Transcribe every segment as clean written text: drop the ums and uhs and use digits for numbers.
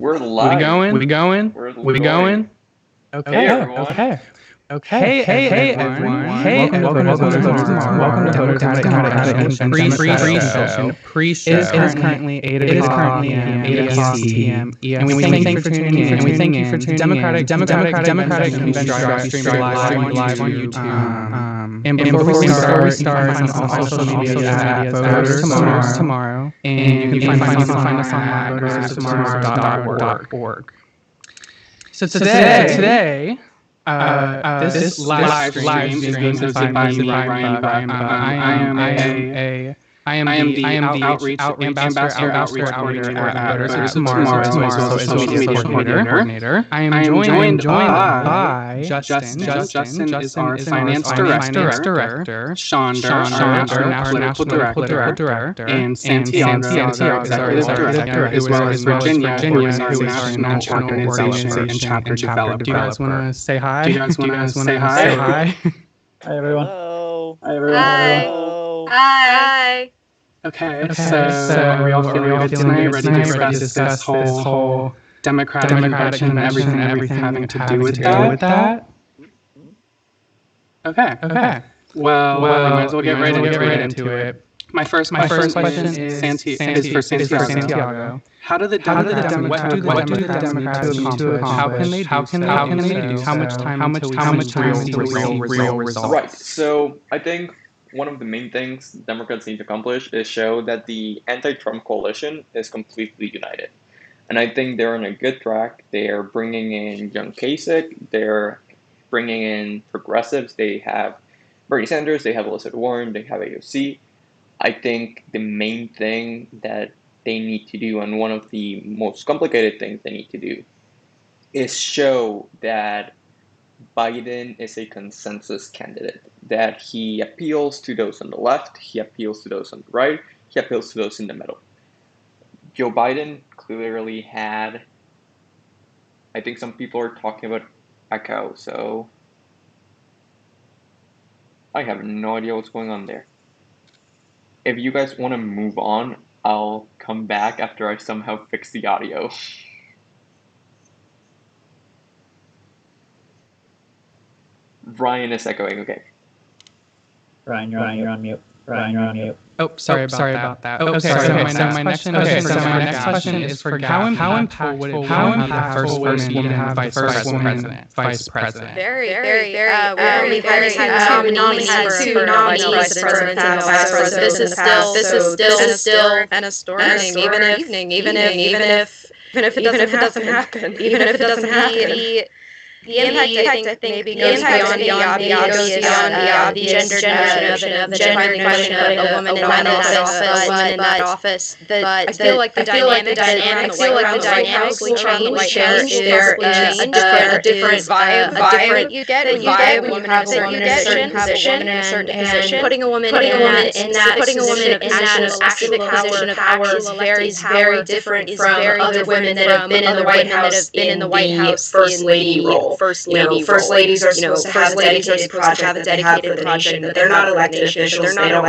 We're live. We going? Okay, everyone. Okay, everyone. Welcome to Democratic Convention pre-session. Pre-show. It is currently 8 o'clock p.m. EST. And we thank you for tuning in. Democratic Convention stream live on YouTube. And before we start, find us on social media at Voters Tomorrow. And you can find us online at voterstomorrow.org. So today, this live stream is hosted by me, Ryan Buck. I am the outreach ambassador at Voters Tomorrow, social media coordinator. I am joined by Justin. Justin is our finance director. Shonda, our political director, and Santiago is our executive director, as well as Virginia, who is our national organization and chapter developer. Do you guys want to say hi? Hi, everyone. Hello. Hi, everyone. Hi. Okay, so are we all feeling ready to discuss this whole Democratic Convention and everything having to do with that? Okay. Well, we might as well get right into it. My first question is for Santiago. What do the Democrats need to accomplish? How can they do so? How much time until real results? Right. So I think one of the main things Democrats need to accomplish is show that the anti-Trump coalition is completely united. And I think they're on a good track. They're bringing in Young Kasich. They're bringing in progressives. They have Bernie Sanders. They have Elizabeth Warren. They have AOC. I think the main thing that they need to do, and one of the most complicated things they need to do, is show that Biden is a consensus candidate, that he appeals to those on the left, he appeals to those on the right, he appeals to those in the middle. Joe Biden clearly had, I think some people are talking about echo, so I have no idea what's going on there. If you guys want to move on, I'll come back after I somehow fix the audio. Ryan is echoing, okay. Ryan, you're on mute. Ryan, you're on mute. Oh, sorry about that. So my next question is for Gab. How impactful would it be the first person to have vice president? Very. We've already had two nominees for president and vice president. This is still an historic evening, even if it doesn't happen. The impact, I think, maybe goes beyond the obvious, beyond the gender notion of a woman in that office. But I feel like the dynamics will change. There is a different vibe you get when you have a woman in a certain position. Putting a woman in that actual position of power is very different from other women that have been in the White House in the First Lady role. First ladies are supposed to have a dedicated position, but they're not elected officials. They don't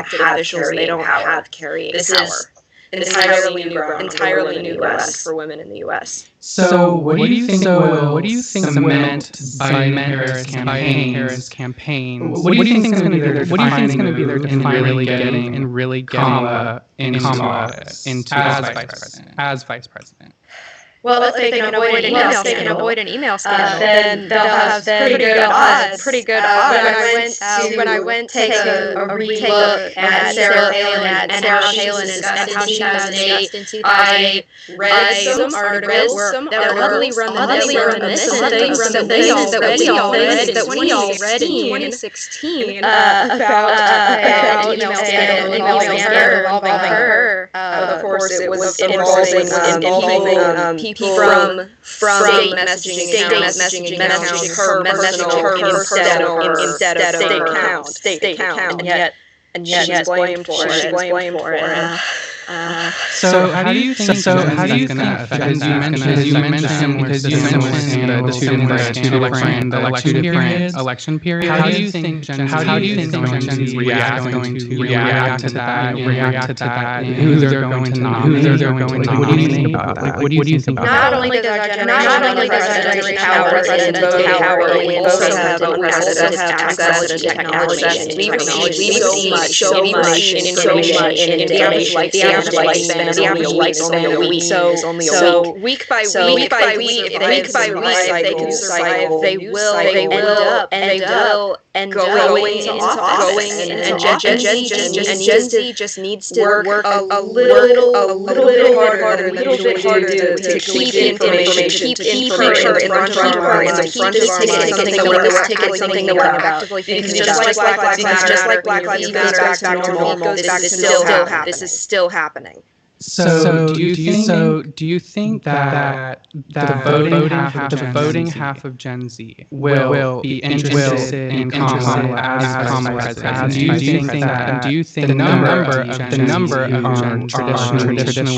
have carrying power. This is entirely new ground for women in the U.S. So, what do you think cement Biden-Harris campaign? What do you think is going to be their defining in really getting Kamala into office as vice president? Well, if they can avoid an email scandal, then they'll have pretty good odds. When I went to take a re-look at Sarah Palin and how she was discussed in 2008, I read some articles that were heavily reminiscent of things that we all read in 2016 about email scandal involving her. Of course, it was involving people from state messaging her instead of state account, and yet she's blamed for it. So how do you think that affect because you mentioned the two election periods. How do you think Gen Z react to that? Who they're going to nominate? What do you think about that? What do you think about that? Not only does our generation have voting power, we also have access to technology. We receive so much information in the average lifespan is only a week. So week by week, if they can survive, they will end up going into office. And Gen Z just needs to work a little bit harder to keep information, to keep her in front of our minds, to keep this ticket something that we're actively thinking about. Just like Black Lives Matter goes back to normal, this is still happening. So do you think that the voting half of Gen Z will be interested in Kamala as president? Do you think the number of traditionally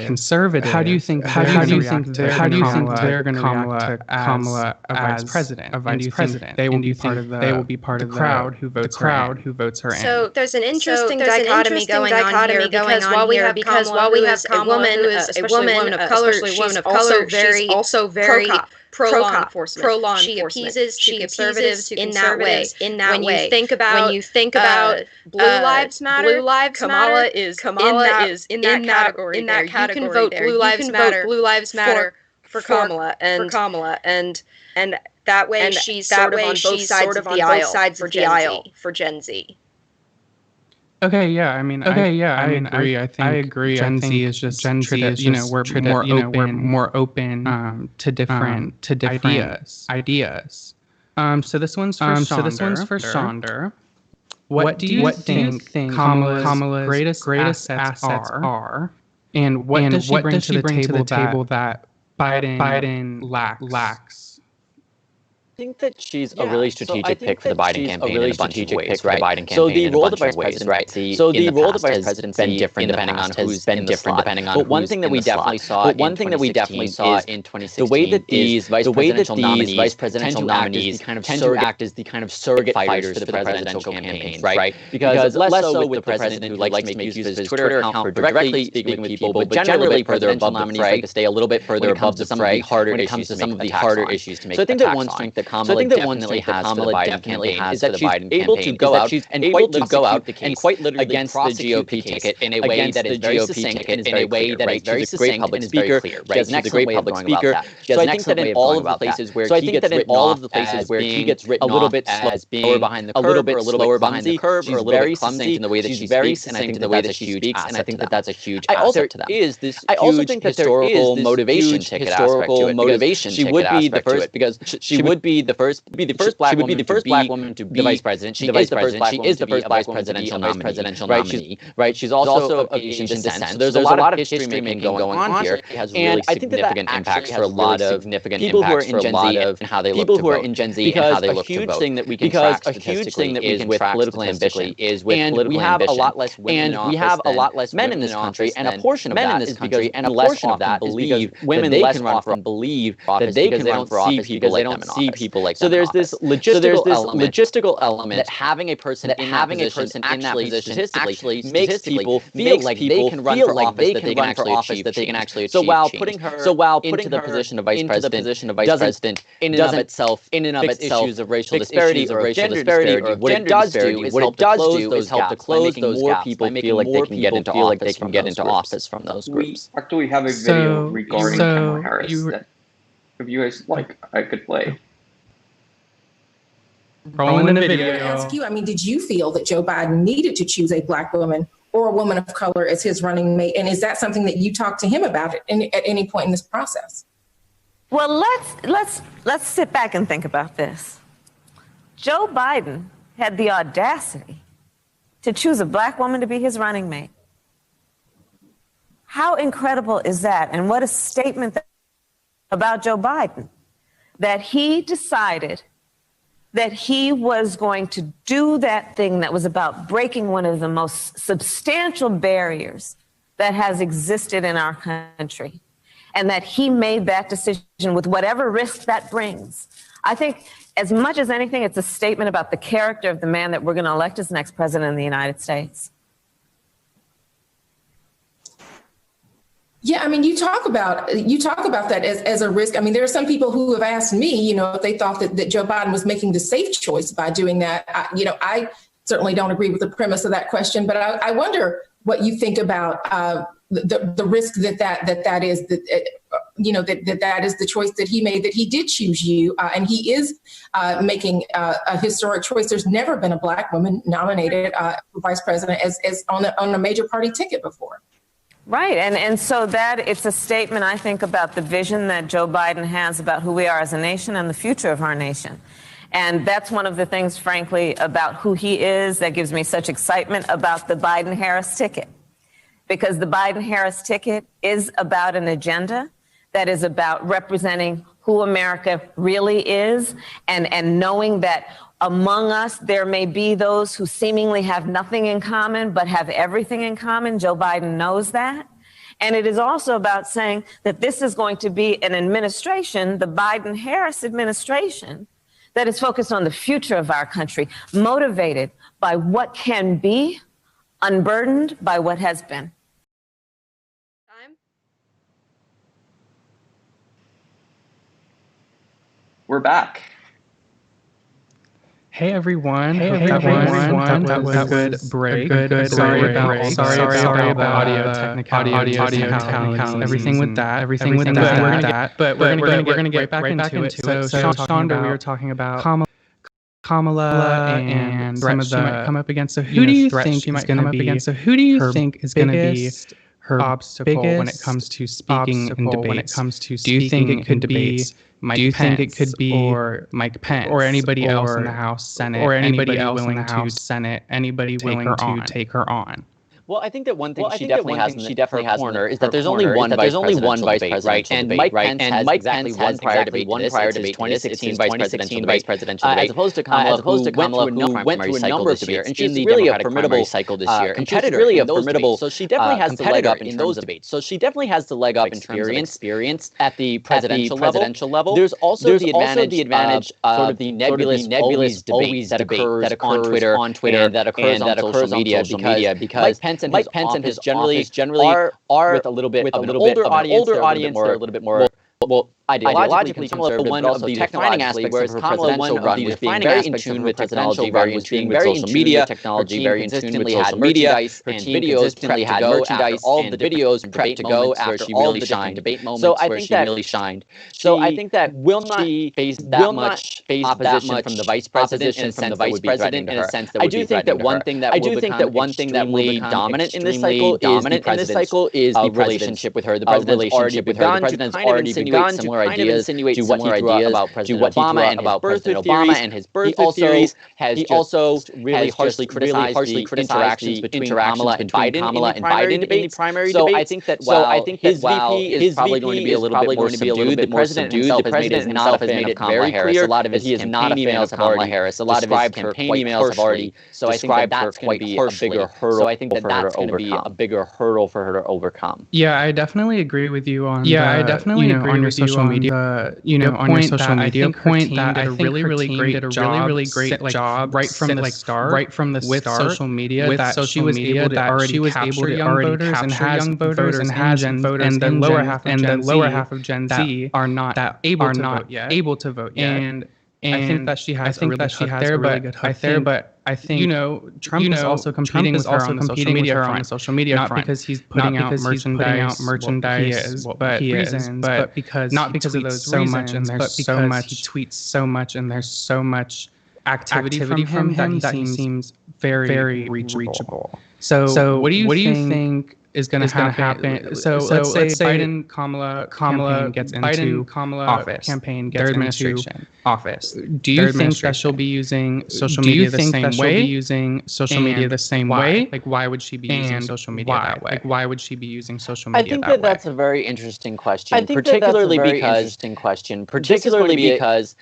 conservative? How do you think they're going to react to Kamala as president? They will be part of the crowd who votes her in. So there's an interesting dichotomy going on here while we have Kamala, who is a woman of color, she's also very pro-law enforcement. She appeases conservatives in that way. When you think about Blue Lives Matter, Kamala is in that category. You can vote Blue Lives Matter for Kamala, and that way she's sort of on both sides of the aisle for Gen Z. Okay, yeah, I agree. I agree. Gen Z is just we're more open to different ideas. So this one's for Shonder. What do you think Kamala's greatest assets are, and what does she bring to the table that Biden lacks? I think that she's a really strategic pick for the Biden campaign in a bunch of ways, right? So the role of the vice presidency has been different depending on who's been different depending on. But one thing that we definitely saw in 2016 the way that these vice presidential nominees tend to act as the kind of surrogate fighters for the presidential campaigns, right? Because less so with the president who likes to make use of his Twitter account for directly speaking with people, but generally further above the fray, to stay a little bit further above some of the harder issues to make. So I think that one strength that Kamala definitely has for the Biden campaign is that she's able to go out and quite literally against the GOP ticket in a way that is very succinct, in a way that is very succinct and is very clear. She has an excellent public speaker. So I think that in all of the places where he gets written a little bit as being behind the curve, or a little bit behind the curve, or a little bit clumsy in the way that she speaks, and I think that that's a huge asset. And I think that that's a huge asset to them. I also think that there is this historical motivation ticket aspect to it, because she would be the first, because she would be the first black woman to be the vice president. She is the first black presidential nominee, right? She's also of Asian descent. So there's a lot of history making going on here, and I think that impacts for a lot of people who are in Gen Z and how they look to vote. Because a huge thing that we can track statistically is with political ambition. And we have a lot less women in office, we have a lot less men in this country, and a portion of that is because women less often believe that they can run for office because they don't see people like them. So there's this logistical element that having a person in that position actually makes people feel like they can run for office, that they can actually achieve. So while putting her into the position of vice president doesn't in and of itself fix issues of racial disparity or gender disparity, what it does do is help to close those gaps, people feel like they can get into office from those groups. We actually have a video regarding Kamala Harris that if you guys like, I could play. Rolling the video. Ask you, did you feel that Joe Biden needed to choose a black woman or a woman of color as his running mate? And is that something that you talked to him about at any point in this process? Well, let's sit back and think about this. Joe Biden had the audacity to choose a black woman to be his running mate. How incredible is that? And what a statement about Joe Biden, that he decided that he was going to do that thing that was about breaking one of the most substantial barriers that has existed in our country, and that he made that decision with whatever risk that brings. I think as much as anything, it's a statement about the character of the man that we're going to elect as next president of the United States. Yeah, I mean, you talk about that as a risk. I mean, there are some people who have asked me, if they thought that Joe Biden was making the safe choice by doing that. I certainly don't agree with the premise of that question, but I wonder what you think about the risk that is that is the choice that he made, that he did choose you, and he is making a historic choice. There's never been a Black woman nominated for vice president as on a major party ticket before. Right. And so that it's a statement, I think, about the vision that Joe Biden has about who we are as a nation and the future of our nation. And that's one of the things, frankly, about who he is that gives me such excitement about the Biden-Harris ticket. Because the Biden-Harris ticket is about an agenda that is about representing who America really is, and knowing that among us, there may be those who seemingly have nothing in common, but have everything in common. Joe Biden knows that. And it is also about saying that this is going to be an administration, the Biden-Harris administration, that is focused on the future of our country, motivated by what can be, unburdened by what has been. We're back. Hey everyone. That was a good break. Sorry about audio technicalities. Everything with that. But we're gonna get back into it. So Shonda, we were talking about Kamala and some of the might come up against. So who do you think is going to be? So who do you think is going to be her obstacle when it comes to speaking in debates? Do you think it could be Mike Pence or Mike Pence or anybody else in the House, Senate, or anybody else willing to Senate, anybody willing to take her on? Well, I think that one thing she definitely has in her corner is that there's only one vice president, right? And Mike Pence has exactly one prior debate to this 2016 vice presidential debate, as opposed to Kamala, who went through a number of debates, and she's really a formidable cycle this year, and she's really a formidable. So she definitely has the leg up in those debates. So she definitely has the leg up in terms of experience at the presidential level. There's also the advantage sort of the nebulous debate that occurs on Twitter and that occurs on social media, because Mike Pence and his generally are with a little bit of an older audience, they're a little bit more ideologically conservative, but also the defining aspects whereas of her presidential run was being very in tune with technology, very in tune with social media, technology, very in tune with social media. Her videos consistently had merchandise, all of the videos prepped to go after she really shined. Debate moments where she really shined. So I think that will not face that much opposition from the vice president in a sense that would be threatening to her. I do think that one thing that will become dominant in this cycle is the relationship with her. The president's already begun similar ideas to what he threw out about President Obama and his birther theories. He also really harshly criticized the interactions between Kamala and Biden in the primary debate. So I think that his VP is probably going to be a little bit more subdued. The president himself has made it very clear a lot of his campaign emails of Kamala Harris. A lot of his campaign emails have already described her quite harshly. So I think that that's going to be a bigger hurdle for her to overcome. Yeah, I definitely agree with you on on your social media, on your social media point that I think really great job right from the start with social media that she was able to already capture young voters and has young voters and has voters and the lower half of Gen Z are not able to vote yet. And I think that she has a really good hook there, but I think Trump is also competing with her on the social media front, not because he's putting out merchandise, but because not because of those reasons, and there's so much, he tweets so much, and there's so much activity from him that he seems very reachable. So what do you think going to happen. So let's say Biden Kamala gets into office, their administration office. Do you think that she'll be using social media the same way? Like, why would she be using social media that way? Like, why would she be using social media that way? I think that's a very interesting question, particularly because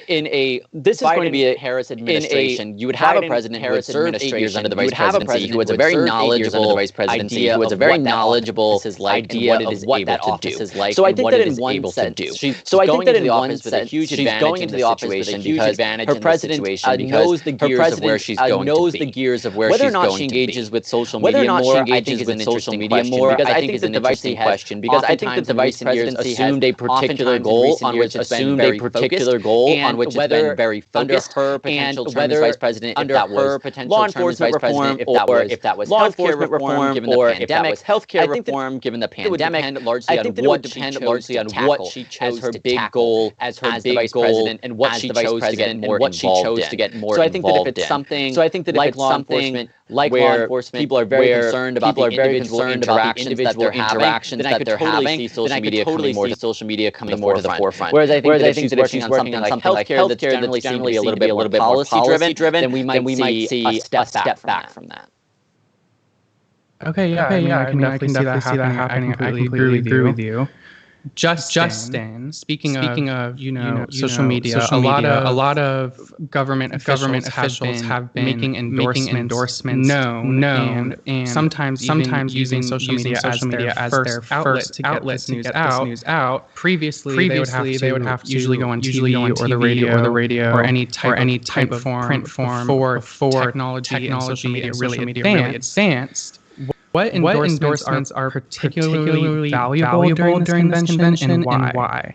this is going to be a Harris administration. You would have a president who had served 8 years under the vice presidency, who has a very knowledgeable idea of what that office is like and what it is able to do. So I think that in one sense, she's going into the office with a huge advantage in the situation because her president knows the gears of where she's going to be. Whether or not she engages with social media more, I think is an interesting question because I think it's an interesting question because I think that the vice presidency assumed a particular goal on which it's been very focused, and whether under her potential term as vice president, if that was law enforcement reform, or if that was healthcare reform given the pandemic, healthcare reform given the pandemic, I think that it would depend largely on what she chose as her big goal as the vice president and what she chose to get more involved in. So I think that if it's something like law enforcement, where people are very concerned about the individual interactions that they're having, then I could totally see social media coming more to the forefront. Whereas I think that if she's working on something like healthcare that's generally a little bit more policy driven, then we might see a step back from that. Okay, I can definitely see that happening. I completely agree with you. Justin, speaking of social media, a lot of government officials have been making endorsements known and sometimes using social media as their first outlet to get this news out. Previously, they would have to usually go on TV or the radio or any type of print form before technology and social media really advanced. What endorsements are particularly valuable during this convention and why?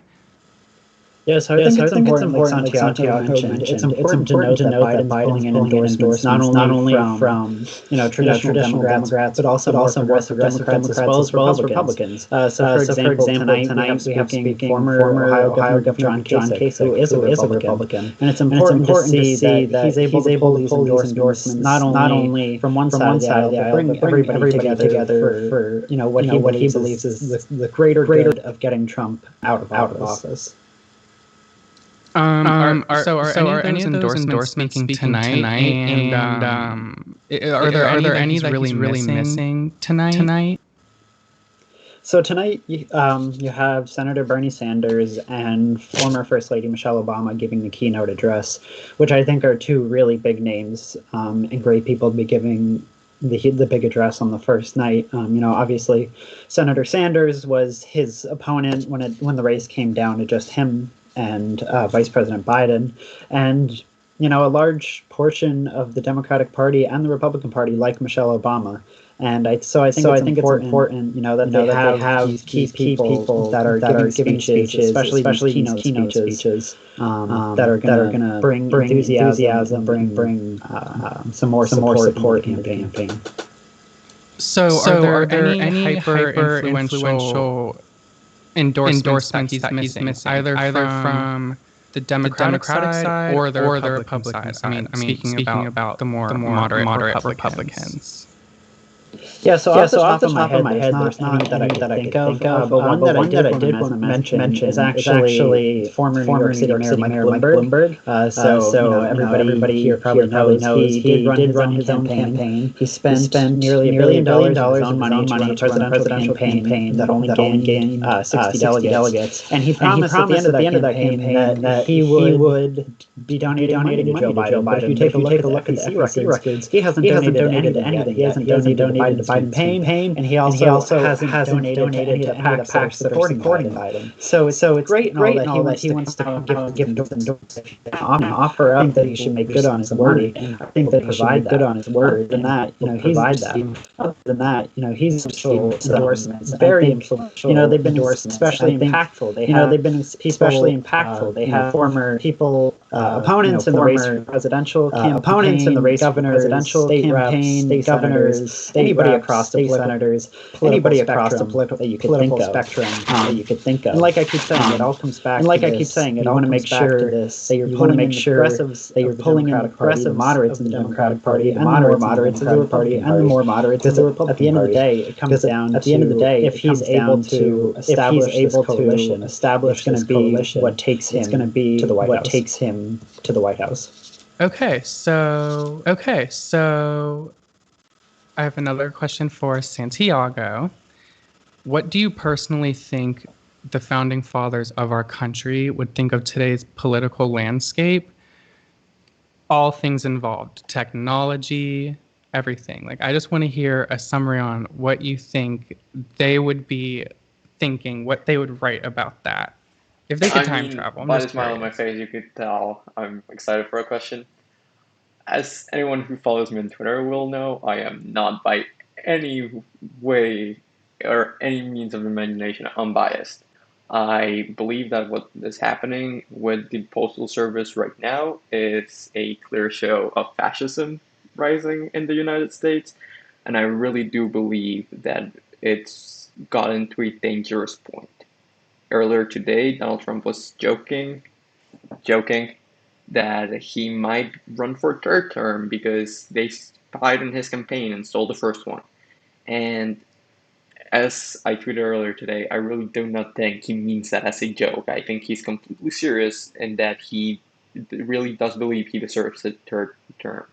Yes, I think it's important, like Santiago mentioned, it's important to note that Biden's pulling in endorsements not only from traditional Democrats, but also progressive Democrats as well as Republicans. So for example, tonight we have speaking former Ohio Governor John Kasich, who is a Republican. And it's important to see that he's able to pull these endorsements not only from one side of the aisle, but bring everybody together for what he believes is the greater good of getting Trump out of office. Are any of those endorsements speaking tonight? And are there any that really missing tonight? So tonight you have Senator Bernie Sanders and former First Lady Michelle Obama giving the keynote address, which I think are two really big names and great people to be giving the big address on the first night. Obviously Senator Sanders was his opponent when the race came down to just him and Vice President Biden, and a large portion of the Democratic Party and the Republican Party like Michelle Obama, and I think it's important that they have these key people that are giving speeches, especially keynote speeches that are going to bring enthusiasm, bring some more support in the campaign. So are there any hyper influential endorsements that he's missing, either from the Democratic side or the Republican side? I mean, speaking about the more moderate Republicans. Yeah, so off the top of my head, there's not any that I can think of, but one that I did want to mention is actually former New York City Mayor Mike Bloomberg. So everybody here probably knows he did run his own campaign. He spent nearly $1 billion of his own money to run a presidential campaign that only gained 60 delegates. And he promised at the end of that campaign that he would be donating money to Joe Biden. But if you take a look at the FEC records, he hasn't donated anything. He hasn't donated to Biden campaign, and he also hasn't donated to any of the PACs supporting Biden. So it's great and all that he wants to give endorsements offer up that he should make good on his word. I think that he should make good on his word, and that he's other than that, he's endorsements very influential. They've been especially impactful. They have former people opponents in the race for presidential campaign, opponents in the race for presidential state reps, state governors, anybody across state senators, anybody across the political spectrum that you could think of. And like I keep saying, it all comes back. And like I keep saying, it all want to make sure that you're pulling in the progressives, that you're pulling in the progressive moderates in the Democratic Party, and the more moderates in the Republican Party, and the more moderates in the Republican Party. At the end of the day, it comes down to if he's able to establish this coalition, establish this coalition, what takes him to the White House. What takes him to the White House. Okay, so I have another question for Santiago. What do you personally think the founding fathers of our country would think of today's political landscape? All things involved, technology, everything. Like, I just want to hear a summary on what you think they would be thinking, what they would write about that. If they could time travel. By the smile on my face, you could tell I'm excited for a question. As anyone who follows me on Twitter will know, I am not by any way or any means of imagination unbiased. I believe that what is happening with the Postal Service right now is a clear show of fascism rising in the United States, and I really do believe that it's gotten to a dangerous point. Earlier today, Donald Trump was joking that he might run for a third term because they spied on his campaign and stole the first one. And as I tweeted earlier today, I really do not think he means that as a joke. I think he's completely serious in that he really does believe he deserves a third term.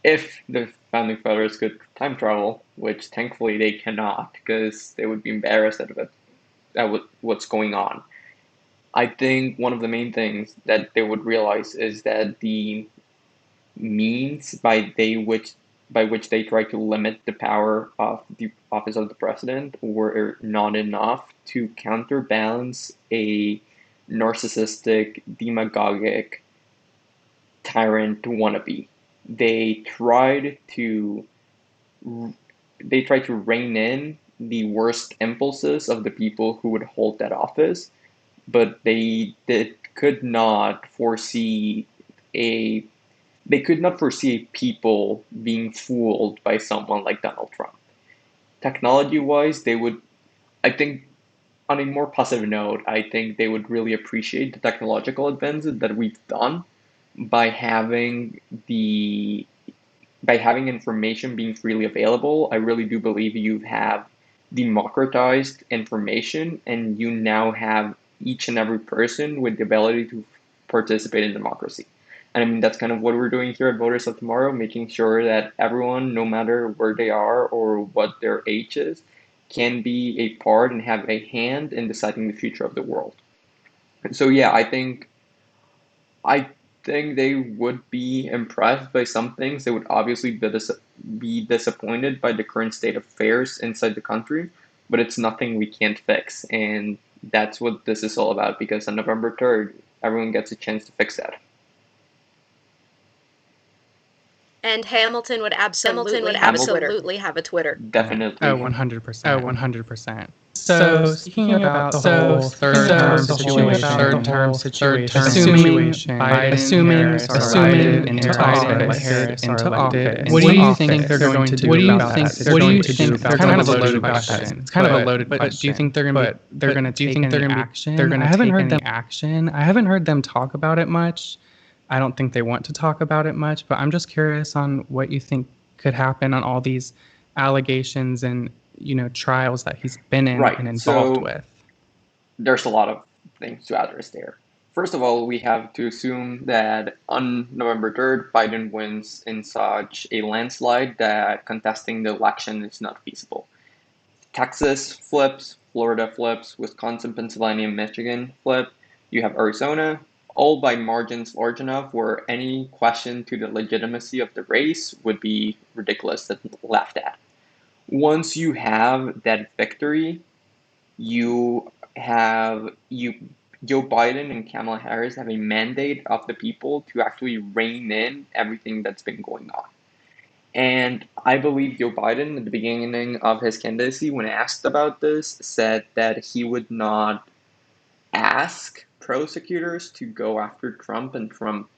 If the founding fathers could time travel, which thankfully they cannot because they would be embarrassed at what's going on, I think one of the main things that they would realize is that the means by which they try to limit the power of the office of the president were not enough to counterbalance a narcissistic, demagogic tyrant wannabe. They tried to rein in the worst impulses of the people who would hold that office, but they could not foresee people being fooled by someone like Donald Trump. Technology-wise, I think, on a more positive note, I think they would really appreciate the technological advances that we've done by having information being freely available. I really do believe you have democratized information, and you now have each and every person with the ability to participate in democracy. And I mean, that's kind of what we're doing here at Voters of Tomorrow, making sure that everyone, no matter where they are or what their age is, can be a part and have a hand in deciding the future of the world. And so, yeah, I think they would be impressed by some things. They would obviously be disappointed by the current state of affairs inside the country, but it's nothing we can't fix. And that's what this is all about, because on November 3rd, everyone gets a chance to fix that. And Hamilton would absolutely have a Twitter. Definitely. Oh, 100%. 100%. So speaking about the whole third term situation, assuming Biden and Harris are elected, what do you think they're going to do about that? What do you think? Kind of a loaded question. It's kind of a loaded question. But do you think they're going to take any action? I haven't heard them action. I haven't heard them talk about it much. I don't think they want to talk about it much, but I'm just curious on what you think could happen on all these allegations and, trials that he's been in and involved with. There's a lot of things to address there. First of all, we have to assume that on November 3rd, Biden wins in such a landslide that contesting the election is not feasible. Texas flips, Florida flips, Wisconsin, Pennsylvania, Michigan flip. You have Arizona, all by margins large enough where any question to the legitimacy of the race would be ridiculous and laughed at. Once you have that victory, Joe Biden and Kamala Harris have a mandate of the people to actually rein in everything that's been going on. And I believe Joe Biden, at the beginning of his candidacy, when asked about this, said that he would not ask prosecutors to go after Trump and Trump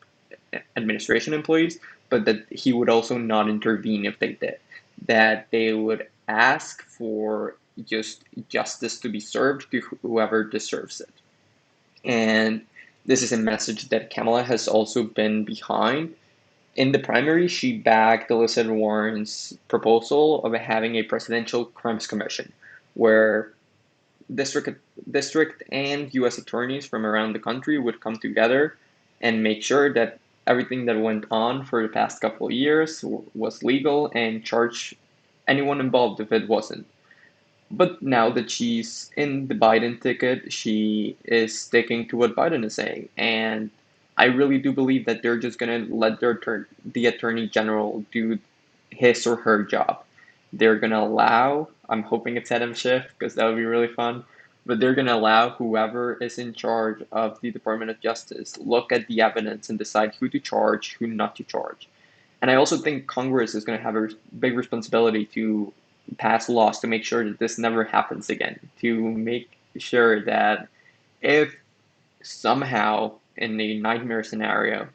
administration employees, but that he would also not intervene if they did. that they would ask for just justice to be served to whoever deserves it. And this is a message that Kamala has also been behind. In the primary, she backed Elizabeth Warren's proposal of having a presidential crimes commission, where district and U.S. attorneys from around the country would come together and make sure that everything that went on for the past couple of years was legal and charge anyone involved if it wasn't. But now that she's in the Biden ticket, she is sticking to what Biden is saying. And I really do believe that they're just going to let the Attorney General do his or her job. They're going to allow, I'm hoping it's Adam Schiff because that would be really fun, but they're going to allow whoever is in charge of the Department of Justice look at the evidence and decide who to charge, who not to charge. And I also think Congress is going to have a big responsibility to pass laws to make sure that this never happens again, to make sure that if somehow in a nightmare scenario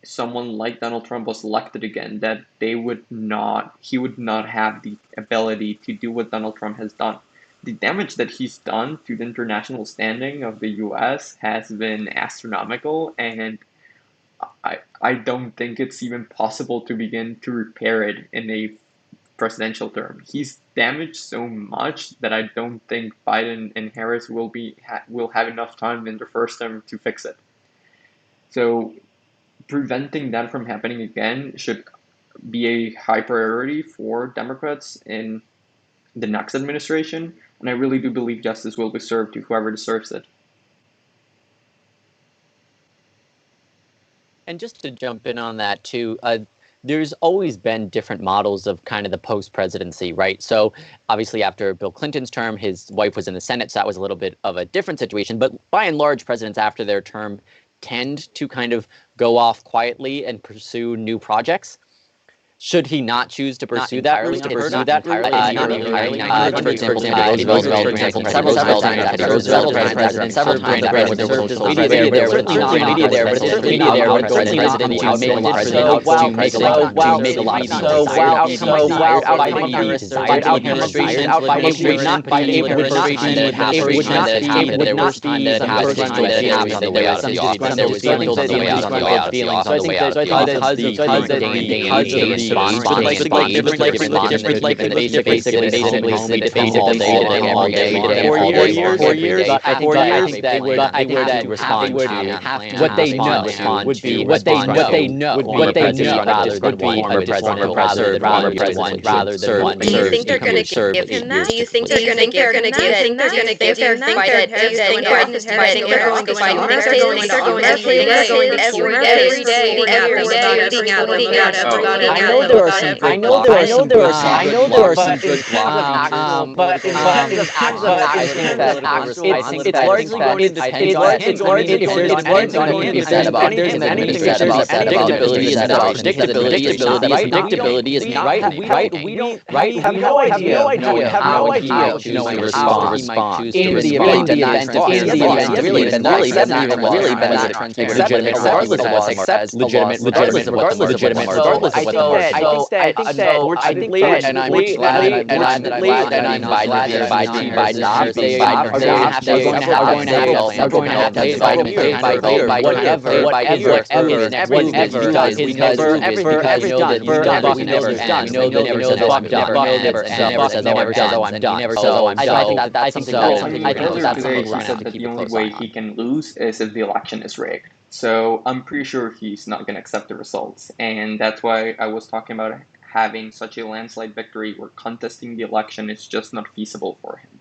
someone like Donald Trump was elected again, that he would not have the ability to do what Donald Trump has done. The damage that he's done to the international standing of the US has been astronomical, and I don't think it's even possible to begin to repair it in a presidential term. He's damaged so much that I don't think Biden and Harris will have enough time in their first term to fix it. So preventing that from happening again should be a high priority for Democrats in the next administration, and I really do believe justice will be served to whoever deserves it. And just to jump in on that too, there's always been different models of kind of the post-presidency, right? So obviously after Bill Clinton's term, his wife was in the Senate, so that was a little bit of a different situation. But by and large, presidents after their term tend to kind of go off quietly and pursue new projects. Should he not choose to pursue that route? For example, several times after Roosevelt was president, several times after there was social media there, but certainly media there, but certainly media there, but certainly not to make a lot of desired administration would not be able to happen. There was time that happened on the way out of the office. There was feelings on the way out of the office. So I think that because the current day and age I know there are some good blocks, but in terms of acts of I think that it's largely going to depend on if there's anything to say about predictability is not right. We don't have no idea how he might respond in the event that legitimate regardless of what the regardless of what the I think that unfortunately, and I'm glad that Biden are going to have to Biden whatever does because we never done. We know that never says I'm done. Never says I'm done. I think that's something we're going to have to keep a close eye on. The only way he can lose is if the election is rigged. So I'm pretty sure he's not going to accept the results. And that's why I was talking about having such a landslide victory where contesting the election is just not feasible for him.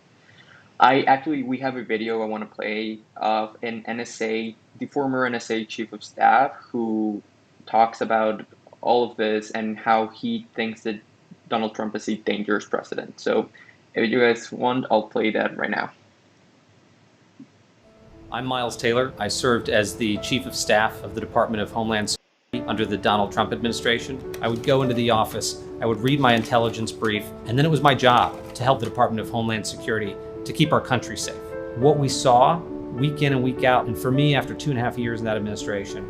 We have a video I want to play of an NSA, the former NSA chief of staff, who talks about all of this and how he thinks that Donald Trump is a dangerous president. So if you guys want, I'll play that right now. I'm Miles Taylor. I served as the Chief of Staff of the Department of Homeland Security under the Donald Trump administration. I would go into the office, I would read my intelligence brief, and then it was my job to help the Department of Homeland Security to keep our country safe. What we saw week in and week out, and for me after 2.5 years in that administration,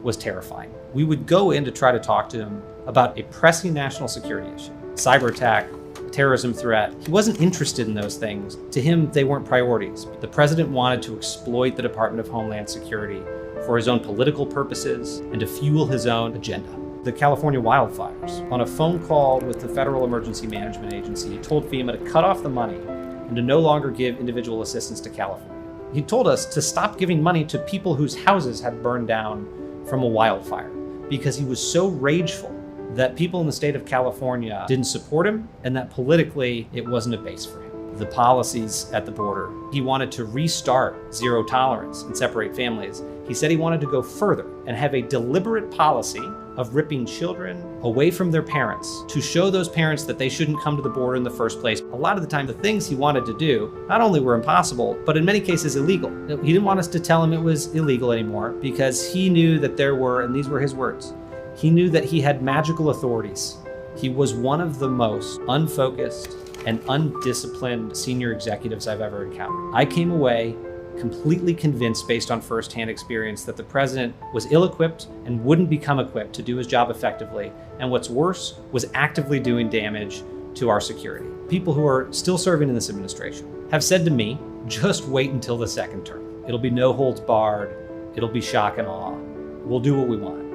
was terrifying. We would go in to try to talk to him about a pressing national security issue. cyber attack, terrorism threat. He wasn't interested in those things. To him, they weren't priorities. The president wanted to exploit the Department of Homeland Security for his own political purposes and to fuel his own agenda. The California wildfires. On a phone call with the Federal Emergency Management Agency, he told FEMA to cut off the money and to no longer give individual assistance to California. He told us to stop giving money to people whose houses had burned down from a wildfire because he was so rageful that people in the state of California didn't support him and that politically it wasn't a base for him. The policies at the border, he wanted to restart zero tolerance and separate families. He said he wanted to go further and have a deliberate policy of ripping children away from their parents to show those parents that they shouldn't come to the border in the first place. A lot of the time, the things he wanted to do not only were impossible, but in many cases illegal. He didn't want us to tell him it was illegal anymore because he knew that there were, and these were his words, he knew that he had magical authorities. He was one of the most unfocused and undisciplined senior executives I've ever encountered. I came away completely convinced based on firsthand experience that the president was ill-equipped and wouldn't become equipped to do his job effectively. And what's worse, was actively doing damage to our security. People who are still serving in this administration have said to me, just wait until the second term. It'll be no holds barred. It'll be shock and awe. We'll do what we want.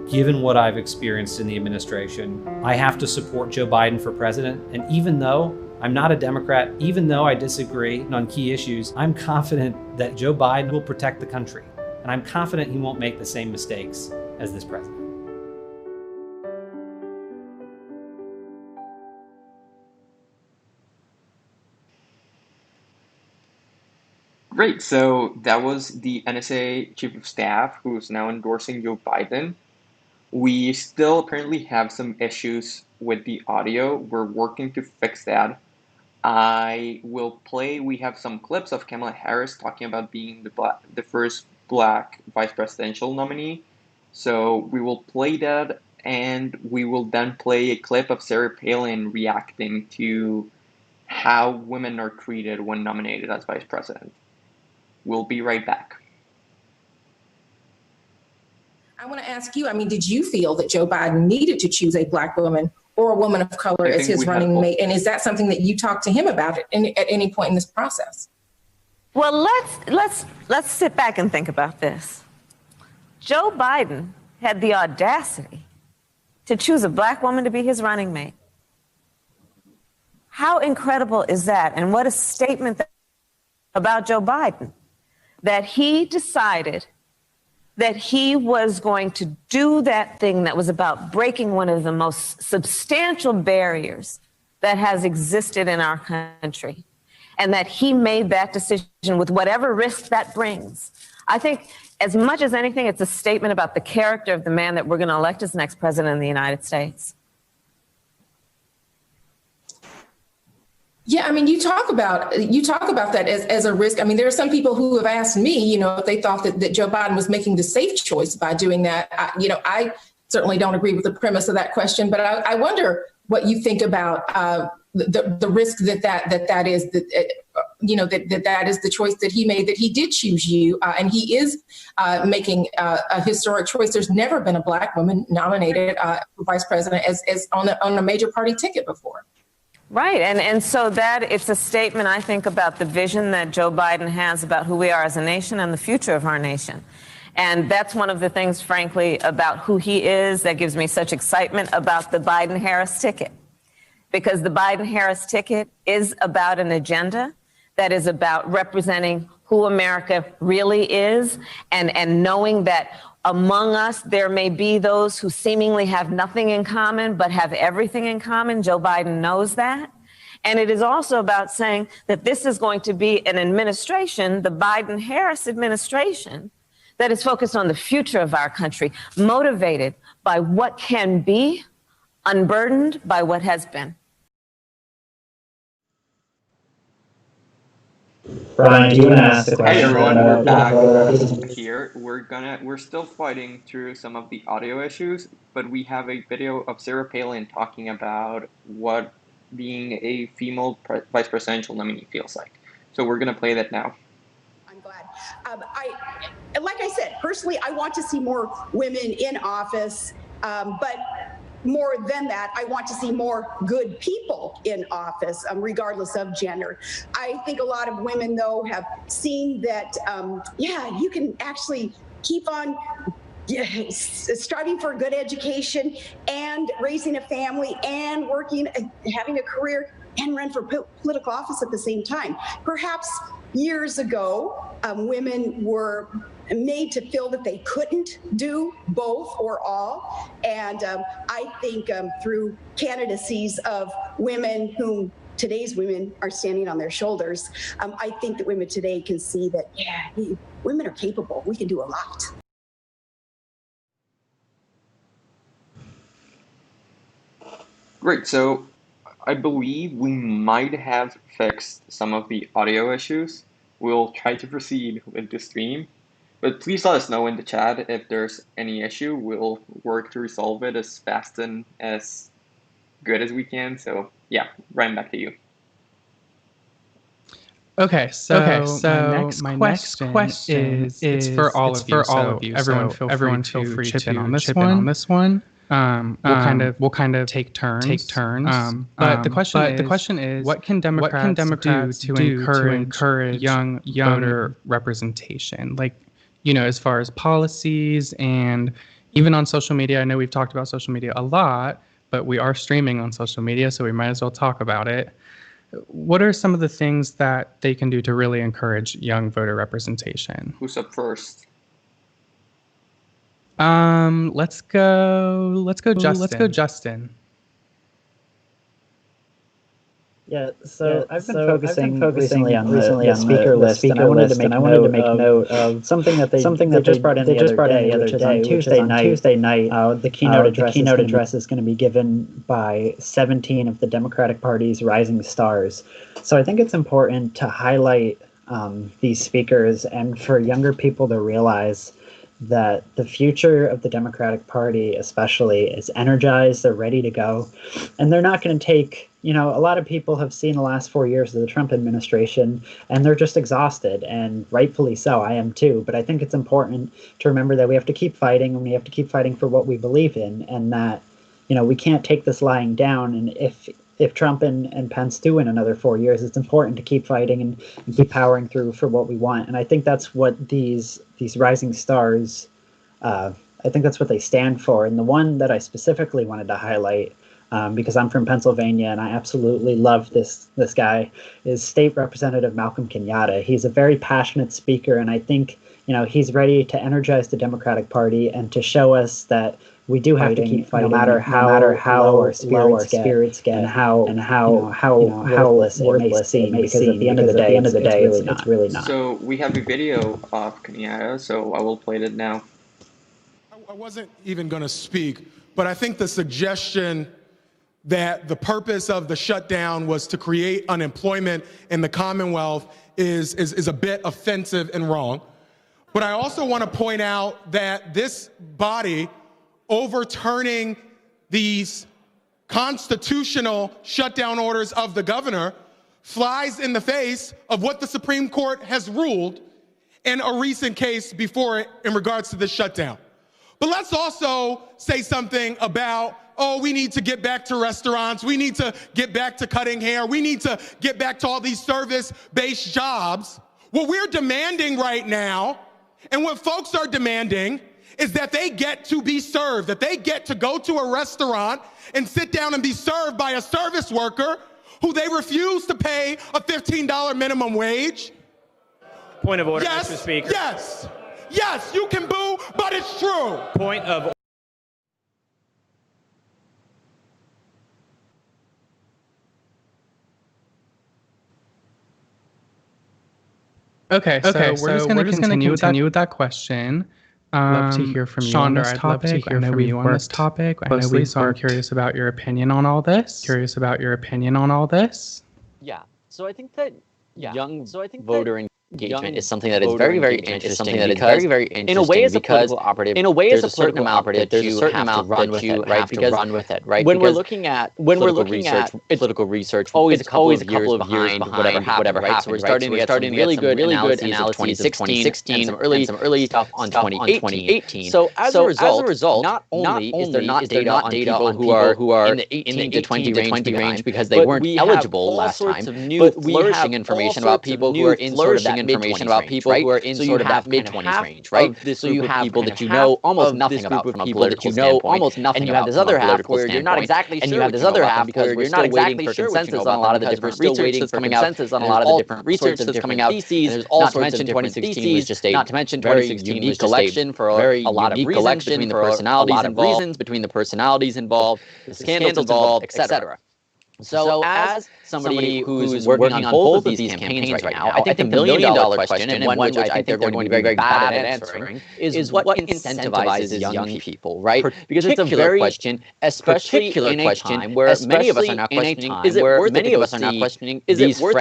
Given what I've experienced in the administration, I have to support Joe Biden for president. And even though I'm not a Democrat, even though I disagree on key issues, I'm confident that Joe Biden will protect the country. And I'm confident he won't make the same mistakes as this president. Great. So that was the NSA Chief of Staff who is now endorsing Joe Biden. We still apparently have some issues with the audio. We're working to fix that. We have some clips of Kamala Harris talking about being the first Black vice presidential nominee. So we will play that, and we will then play a clip of Sarah Palin reacting to how women are treated when nominated as vice president. We'll be right back. I want to ask you, did you feel that Joe Biden needed to choose a Black woman or a woman of color as his running mate? And is that something that you talked to him about at any point in this process? Well, let's sit back and think about this. Joe Biden had the audacity to choose a Black woman to be his running mate. How incredible is that? And what a statement about Joe Biden, that he decided that he was going to do that thing that was about breaking one of the most substantial barriers that has existed in our country, and that he made that decision with whatever risk that brings. I think as much as anything, it's a statement about the character of the man that we're going to elect as next president of the United States. Yeah, you talk about that as a risk. There are some people who have asked me, if they thought that Joe Biden was making the safe choice by doing that. I certainly don't agree with the premise of that question, but I wonder what you think about the risk that is the choice that he made, that he did choose you, and he is making a historic choice. There's never been a Black woman nominated for vice president as on a major party ticket before. Right. And so that it's a statement, I think, about the vision that Joe Biden has about who we are as a nation and the future of our nation. And that's one of the things, frankly, about who he is that gives me such excitement about the Biden-Harris ticket. Because the Biden-Harris ticket is about an agenda that is about representing who America really is, and knowing that among us, there may be those who seemingly have nothing in common, but have everything in common. Joe Biden knows that. And it is also about saying that this is going to be an administration, the Biden-Harris administration, that is focused on the future of our country, motivated by what can be, unburdened by what has been. Brian, do you want to ask the question? Hey everyone, we're back here. We're still fighting through some of the audio issues, but we have a video of Sarah Palin talking about what being a female vice presidential nominee feels like. So we're going to play that now. I'm glad. Like I said, personally, I want to see more women in office, but more than that, I want to see more good people in office, regardless of gender. I think a lot of women, though, have seen that, yeah, you can actually keep on striving for a good education and raising a family and working, having a career and run for political office at the same time. Perhaps years ago, women were made to feel that they couldn't do both or all. And I think through candidacies of women whom today's women are standing on their shoulders, I think that women today can see that, yeah, women are capable. We can do a lot. Great. So I believe we might have fixed some of the audio issues. We'll try to proceed with the stream, but please let us know in the chat if there's any issue. We'll work to resolve it as fast and as good as we can. So yeah, Ryan, back to you. Okay, so my next question is it's for all of you. Everyone feel free to chip in on this one. We'll kind of take turns. But the question is, what can Democrats do to encourage young voter representation? Like, you know, as far as policies and even on social media. I know we've talked about social media a lot, but we are streaming on social media, so we might as well talk about it. What are some of the things that they can do to really encourage young voter representation? Who's up first? Let's go Justin. Yeah, so I've been focusing recently on the speaker list, and I wanted to make note of something that they just brought in the other day, Tuesday night. The keynote address is going to be given by 17 of the Democratic Party's rising stars. So I think it's important to highlight these speakers and for younger people to realize that the future of the Democratic Party especially is energized, they're ready to go, and they're not going to take, you know, a lot of people have seen the last 4 years of the Trump administration and they're just exhausted, and rightfully so. I am too, but I think it's important to remember that we have to keep fighting, and we have to keep fighting for what we believe in, and that, you know, we can't take this lying down. And if Trump and Pence do win another 4 years, it's important to keep fighting and keep powering through for what we want. And I think that's what these rising stars, I think that's what they stand for. And the one that I specifically wanted to highlight, because I'm from Pennsylvania and I absolutely love this guy, is State Representative Malcolm Kenyatta. He's a very passionate speaker, and I think, you know, he's ready to energize the Democratic Party and to show us that we do have to keep fighting, no matter how low our spirits get, and how worthless it may seem. Because at the end of the day, it's really not. So we have a video of Kenyatta, so I will play it now. I wasn't even going to speak, but I think the suggestion that the purpose of the shutdown was to create unemployment in the Commonwealth is a bit offensive and wrong. But I also want to point out that this body overturning these constitutional shutdown orders of the governor flies in the face of what the Supreme Court has ruled in a recent case before it in regards to the shutdown. But let's also say something about, oh, we need to get back to restaurants. We need to get back to cutting hair. We need to get back to all these service-based jobs. What we're demanding right now, and what folks are demanding, is that they get to be served, that they get to go to a restaurant and sit down and be served by a service worker who they refuse to pay a $15 minimum wage. Point of order, Mr. Speaker. Yes, you can boo, but it's true. Point of Okay, so we're just going to continue with that question. Love to hear from you on this topic. I know we on this topic. I know so I'm curious about your opinion on all this. Yeah. So I think that young voter engagement is something that is very, very interesting. In a way, as a political operative, there's a certain amount that you have to run with it, right? Because when we're looking at political research, always a couple of years behind whatever happened, right? So we're starting to get some really good analyses of 2016 and some early stuff on 2018. So as a result, not only is there not data on people who are in the 18 to 20 range because they weren't eligible last time, but we have information about people who are in sort of that mid-20s range, right? So you have people that you know almost nothing about from a political standpoint, and you have this other half where you're not exactly sure, and you have this other half because you're not exactly for consensus on a lot of the different research that's coming out, and there's all sorts of different 2016 was just a very unique election for a lot of reasons between the personalities involved, the scandals involved, etc. So as somebody who's working on both of these campaigns right now, I think the million-dollar question, and one which I think they're going to be very bad at answering, is what incentivizes young people, right? Because it's a very question, especially in a time where many of us are not questioning, is it worth it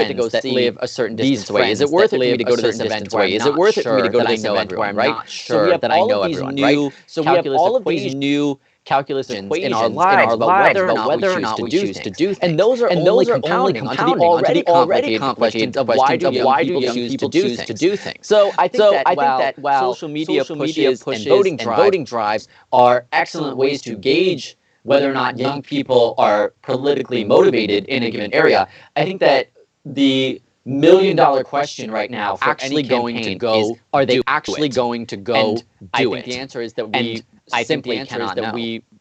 to go see these friends that live a certain distance away? Is it worth it for me to go to this event away? Is it worth it for me to go to this event where I'm not sure that I know everyone, right? So we have all of these new calculus equations in our lives about whether or not we choose to do things. And those are only compounding onto the already complicated questions of why do young people choose to do things. So I think that while social media pushes and voting drives are excellent ways to gauge whether or not young people are politically motivated in a given area, I think that the million-dollar question right now for any campaign is, are they actually going to go do it? The answer is that we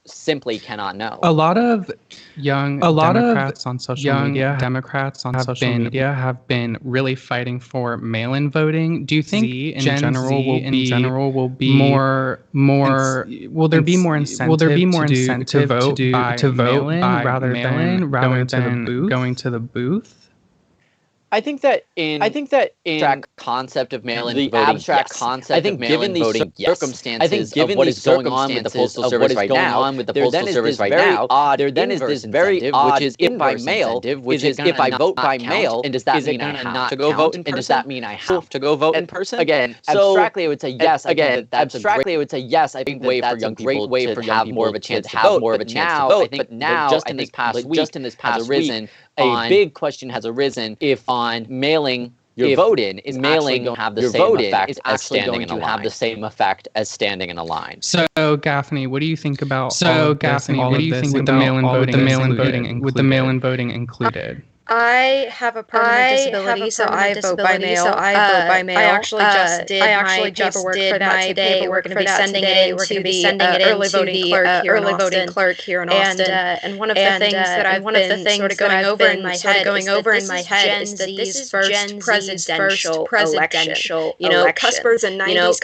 simply cannot know. A lot of Democrats on social media have been really fighting for mail-in voting. Do you think Gen Z in general will be more will there be more incentive to vote rather than going to the booth? I think that in abstract concept of mail-in voting, abstract concept, I think given these circumstances of what is going on with the Postal Service right now, there then is this very odd, which is if by mail, which is if I vote by mail, and does that mean I have to go vote in person? And does that mean I have to go vote in person? Again, abstractly, I would say yes. I think that's a way for young people to have more of a chance to vote. But now, I think just in this past week, has arisen. A big question has arisen if on mailing your vote in is actually going to have the same effect as standing in a line. So, Gaffney, what do you think about with the mail-in voting included? I have a permanent disability, so I vote by mail. I actually just did my paperwork for that today. We're going to be sending it in to the early voting clerk here in Austin. And one of the things that I've been sort of going over in my head is that this is first presidential election. You know, Cuspers and 90s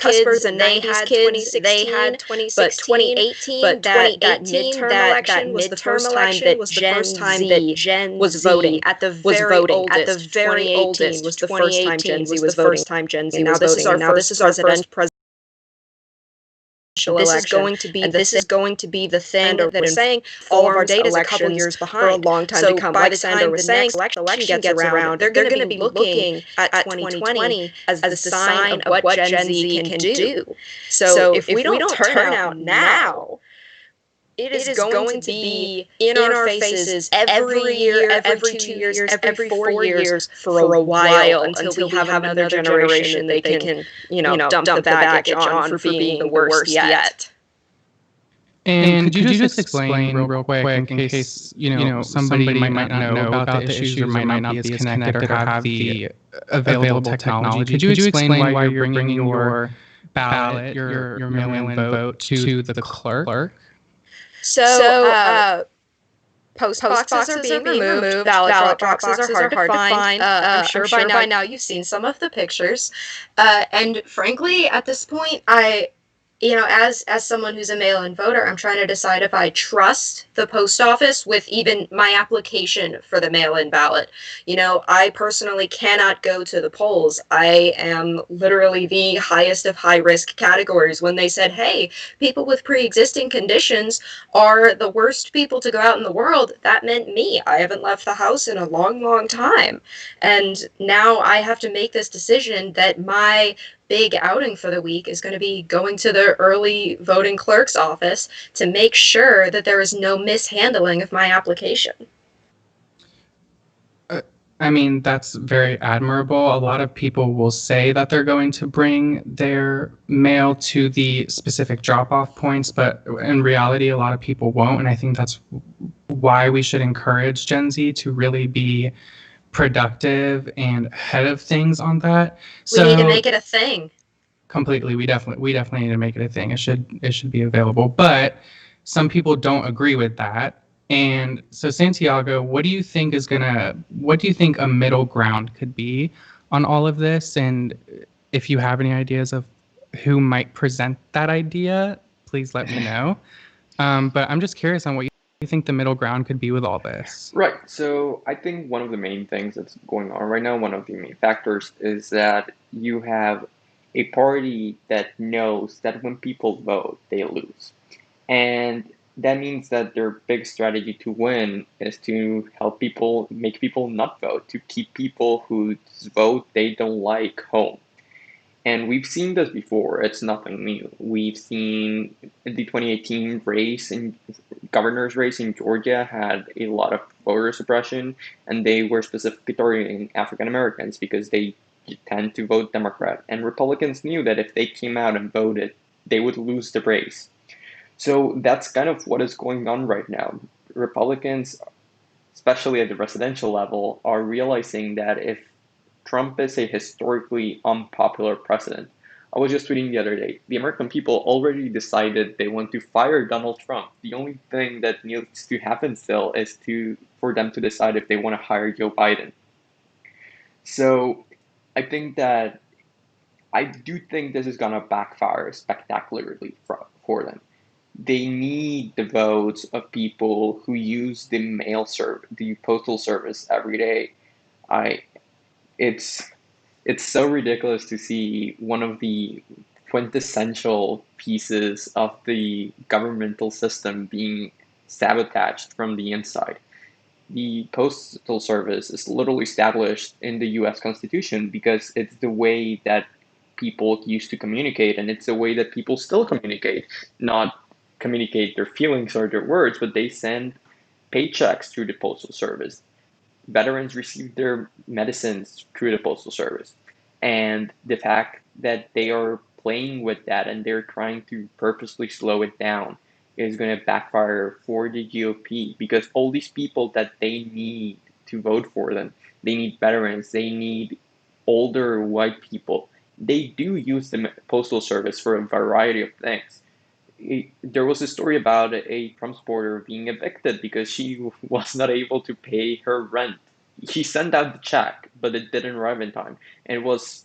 kids, they had 2016, but 2018, that midterm election was the first time that Gen Z was voting. At the very oldest, 2018 was the first time Gen Z was voting. Now this is our first presidential election. This is going to be the thing that we're saying. All of our data is a couple years behind for a long time to come. By the time the next election gets around, they're going to be looking at 2020 as the sign of what Gen Z can do. So if we don't turn out now, it is going to be in our faces every year, every 2 years, every 4 years for a while until we have another generation that they can, dump the baggage on for being the worst yet. And could you just explain real quick in case somebody might not know about the issues or might not be as connected or have the available technology? Could you explain why you're bringing your ballot, your mail-in vote to the clerk? So, post boxes are being removed, ballot boxes are hard to find. I'm sure by now you've seen some of the pictures. And frankly, at this point, as someone who's a mail-in voter, I'm trying to decide if I trust the post office with even my application for the mail-in ballot. I personally cannot go to the polls. I am literally the highest of high-risk categories. When they said, hey, people with pre-existing conditions are the worst people to go out in the world, that meant me. I haven't left the house in a long, long time. And now I have to make this decision that my big outing for the week is going to be going to the early voting clerk's office to make sure that there is no mishandling of my application. I mean, that's very admirable. A lot of people will say that they're going to bring their mail to the specific drop-off points, but in reality, a lot of people won't. And I think that's why we should encourage Gen Z to really be productive and ahead of things on that. We need to make it a thing. Completely. We definitely need to make it a thing. It should be available. But some people don't agree with that. And so, Santiago, what do you think a middle ground could be on all of this? And if you have any ideas of who might present that idea, please let me know. But I'm just curious on what you think the middle ground could be with all this. Right. So I think one of the main things that's going on right now, one of the main factors, is that you have a party that knows that when people vote, they lose. And that means that their big strategy to win is to help people, make people not vote, to keep people whose vote they don't like home. And we've seen this before. It's nothing new. We've seen the 2018 governor's race in Georgia had a lot of voter suppression, and they were specifically targeting African Americans because they tend to vote Democrat. And Republicans knew that if they came out and voted, they would lose the race. So that's kind of what is going on right now. Republicans, especially at the residential level, are realizing that if Trump is a historically unpopular president. I was just tweeting the other day, the American people already decided they want to fire Donald Trump. The only thing that needs to happen still is for them to decide if they want to hire Joe Biden. So I do think this is going to backfire spectacularly for them. They need the votes of people who use the postal service every day. It's so ridiculous to see one of the quintessential pieces of the governmental system being sabotaged from the inside. The Postal Service is literally established in the US Constitution because it's the way that people used to communicate, and it's the way that people still communicate. Not communicate their feelings or their words, but they send paychecks through the Postal Service. Veterans receive their medicines through the Postal Service. And the fact that they are playing with that and they're trying to purposely slow it down is going to backfire for the GOP, because all these people that they need to vote for them, they need veterans, they need older white people. They do use the Postal Service for a variety of things. There was a story about a Trump supporter being evicted because she was not able to pay her rent. She sent out the check, but it didn't arrive in time. And it was,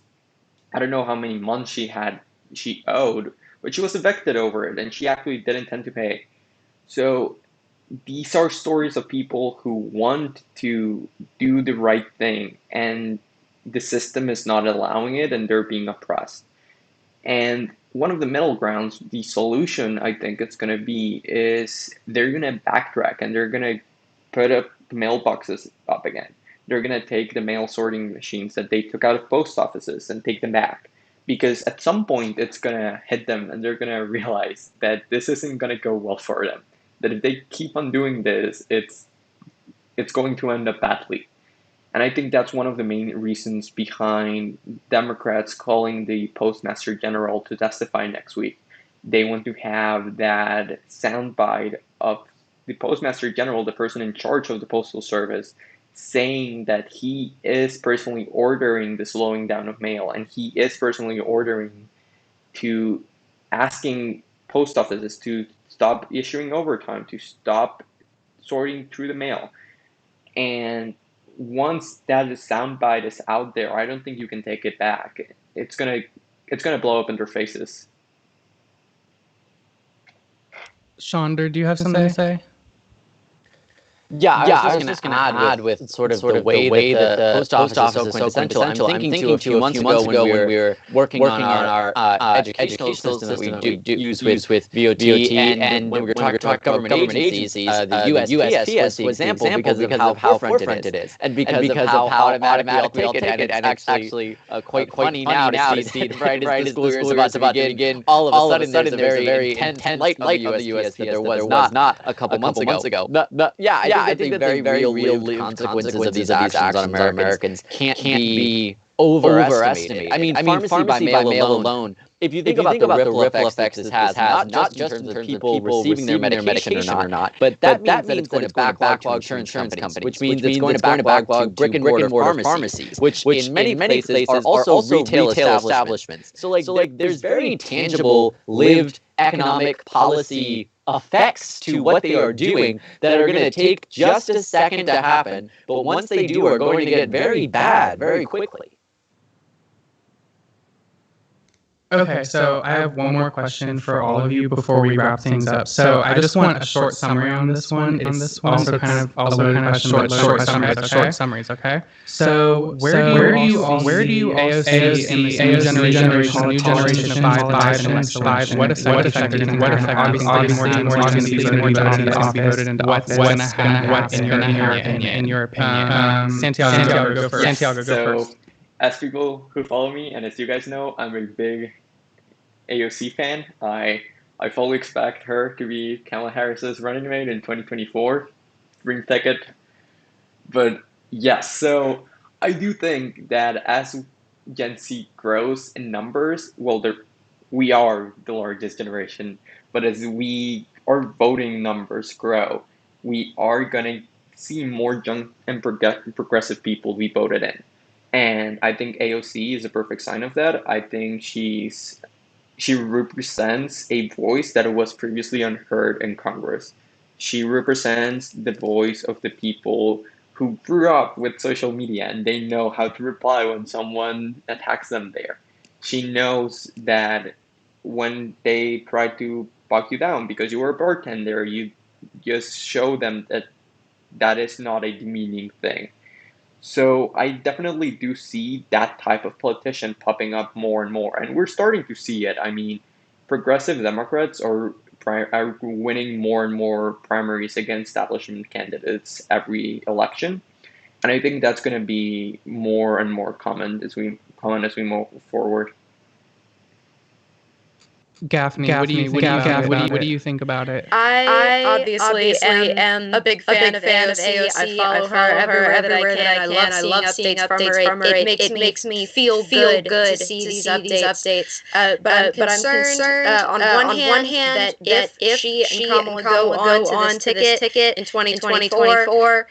I don't know how many months she owed, but she was evicted over it, and she actually didn't intend to pay. So these are stories of people who want to do the right thing, and the system is not allowing it, and they're being oppressed. And one of the middle grounds, the solution I think it's going to be is they're going to backtrack and they're going to put up mailboxes up again. They're going to take the mail sorting machines that they took out of post offices and take them back. Because at some point it's going to hit them and they're going to realize that this isn't going to go well for them. That if they keep on doing this, it's going to end up badly. And I think that's one of the main reasons behind Democrats calling the Postmaster General to testify next week. They want to have that soundbite of the Postmaster General, the person in charge of the Postal Service, saying that he is personally ordering the slowing down of mail, and he is personally asking post offices to stop issuing overtime, to stop sorting through the mail. And once that soundbite is out there, I don't think you can take it back. It's gonna blow up in their faces. Chandra, do you have something to say? Yeah, I was just going to add with sort of the way that the post office is so quintessential. I'm thinking to a few months ago when we were working on our educational system that we do use with VOT, and when we were talking about government agencies, the USPS was the example because of how forefront it is, and because of how automatically I'll take it, and it's actually quite funny now to see right as the school year is about to begin, all of a sudden there's a very intense light of the USPS that there was not a couple months ago. I think that very real consequences of these actions on Americans can't be overestimated. I mean, pharmacy by mail alone, if you think about the ripple effects this has, not just in terms of people receiving their medication or not, but that means that it's going to backlog to insurance companies, which means it's going to backlog to brick-and-mortar pharmacies, which in many places are also retail establishments. So there's very tangible, lived economic policy effects to what they are doing that are going to take just a second to happen, but once they do are going to get very bad very quickly. Okay, so I have one more question for all of you before we wrap things up. So I just want a short summary on this one. It's also kind of a loaded question, but short summaries, okay? So where do you AOC in the new generation of Biden, what effect do you think obviously more agencies are going to be voted into office, what's in your opinion? Santiago, go first. As people who follow me, and as you guys know, I'm a big AOC fan. I fully expect her to be Kamala Harris's running mate in 2024. Green ticket. But yes, so I do think that as Gen Z grows in numbers, well, we are the largest generation, but as our voting numbers grow, we are going to see more young and progressive people be voted in. And I think AOC is a perfect sign of that. I think she represents a voice that was previously unheard in Congress. She represents the voice of the people who grew up with social media and they know how to reply when someone attacks them there. She knows that when they try to bog you down because you were a bartender, you just show them that that is not a demeaning thing. So I definitely do see that type of politician popping up more and more. And we're starting to see it. I mean, progressive Democrats are winning more and more primaries against establishment candidates every election. And I think that's going to be more and more common as we move forward. Gaffney, what do you think about it? I obviously am a big fan of AOC. I follow her everywhere that I can. I love seeing updates from her. It makes me feel good to see these updates. But I'm concerned on one hand that if she and Kamala go on to this ticket in 2024,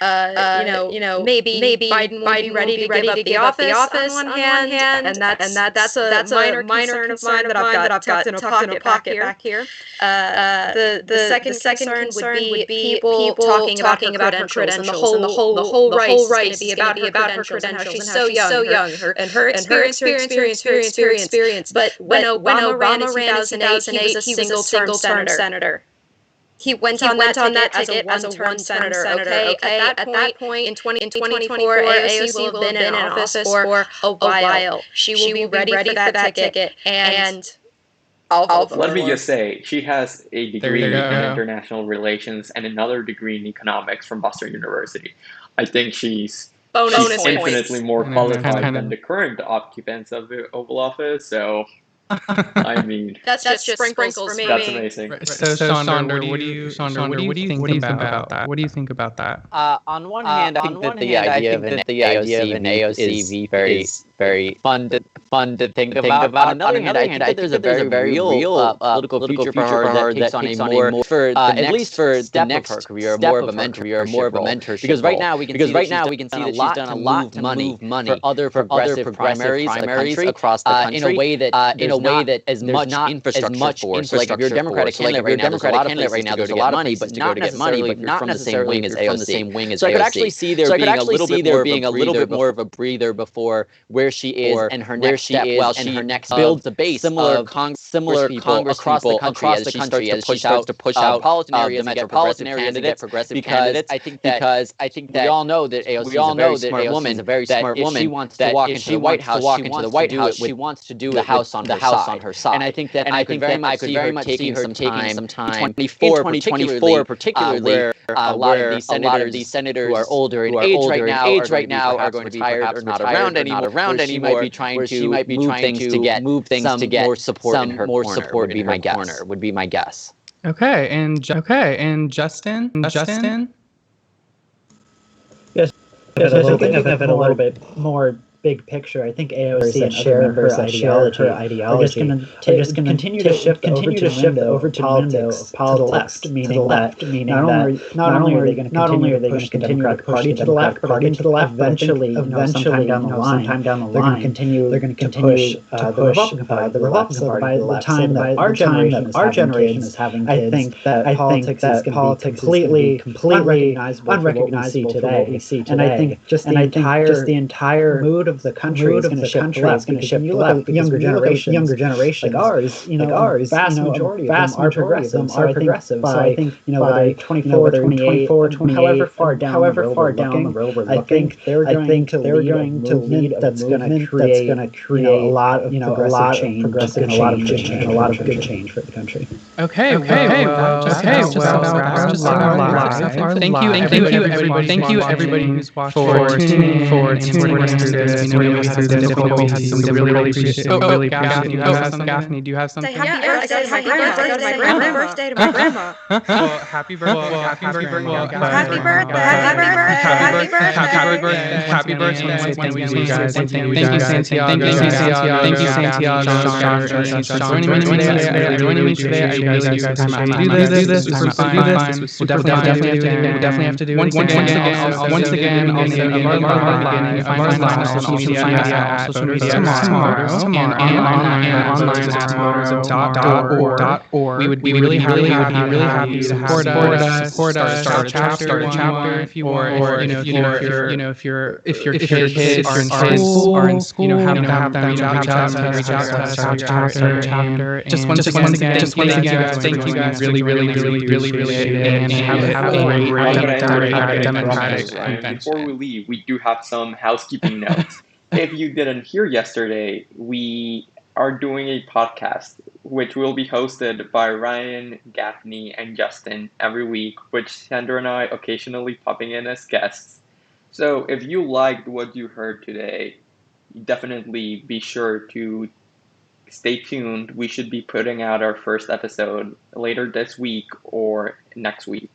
maybe Biden will be ready to give up the office on one hand, and that's a minor concern of mine that I've got in a pocket back here. The second concern would be people talking about her credentials and the whole race is going to be about her credentials. She's so young, her experience. But when Obama ran in 2008, he was a single-term senator. He went on that ticket as a one-term senator. Okay, at that point in 2024, AOC will have been in office for a while. She will be ready for that ticket, and let me just say, she has a degree in international relations and another degree in economics from Boston University. I think she's infinitely more qualified than the current occupants of the Oval Office. So, I mean, that's just sprinkles for me. That's amazing. So Chandra, what do you think about that? What do you think about that? On one hand, I think that the idea of an AOC is very fun to think about. On another hand, I think that there's a very real political future for her that takes on a more, at least for the next of her career, more of a mentorship. Because right now we can see that she's done a lot to move money for other progressive primaries across the country in a way that a way that as much infrastructure for. So like if you're a Democratic candidate right now, there's a lot of money, but not from the same wing as AOC. So I could actually see there being a little bit more of a breather before where she is and her next step while she builds a base similar Congress across the country as she starts to push out policy areas and get progressive candidates. I think that we all know that AOC is a very smart woman. If she wants to walk into the White House, she wants to do the House on her side. And I think that I could very much see her taking some time in 2024 particularly, where a lot of these senators who are older in age right now are going to be perhaps not around anymore. She might be trying to move things to get more support in her corner. Would be my guess. Okay, and Justin. Yes, thinking of it a little bit more big picture, I think AOC and share her ideology are just going to continue to shift over to politics to the left, meaning that not only are they going to push the Democratic Party to the left, eventually, sometime down the line, they're going to continue to push the Republican Party. By the time that our generation is having kids, I think that politics is going to be completely unrecognizable today. And I think just the entire mood of the country is going to shift left. You look at younger generations like ours, vast majority of them are progressive. So I think by 24, 28, however far down the road we're looking, I think they're going to lead that's going to create a lot of progressive change and a lot of good change for the country. Okay. Thank you everybody who's watched for tuning in for this. We had some difficulties. We really appreciate it. Gaffney, do you have something? Happy birthday to my grandma. Well, happy birthday. Happy birthday. Thank you, guys. Thank you, Santiago. Thank you, Santiago. Joining me today. I realize you guys have to do this. We'll definitely have to do it. Once again, on social media tomorrow and online.org. We would be really happy to support us. Start a chapter if you want, or if your kids are in school, have them reach out to us, start a chapter. Just once again, thank you guys. Really appreciate it, and have a great democratic convention. Before we leave, we do have some housekeeping notes. If you didn't hear yesterday, we are doing a podcast which will be hosted by Ryan, Gaffney, and Justin every week, with Sandra and I occasionally popping in as guests. So if you liked what you heard today, definitely be sure to stay tuned. We should be putting out our first episode later this week or next week,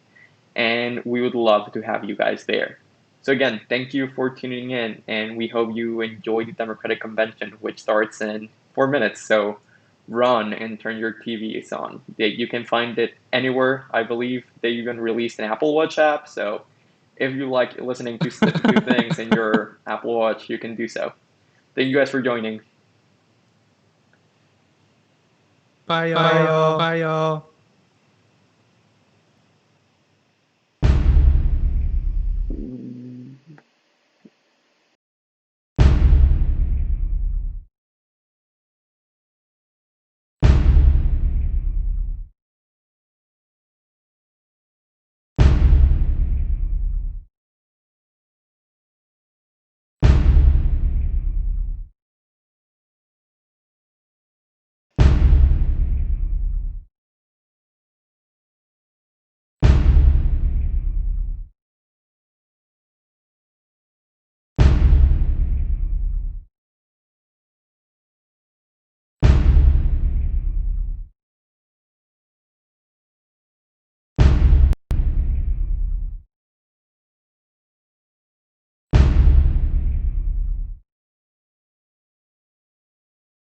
and we would love to have you guys there. So again, thank you for tuning in, and we hope you enjoy the Democratic Convention, which starts in 4 minutes. So run and turn your TVs on. You can find it anywhere. I believe they even released an Apple Watch app. So if you like listening to things in your Apple Watch, you can do so. Thank you guys for joining. Bye, y'all.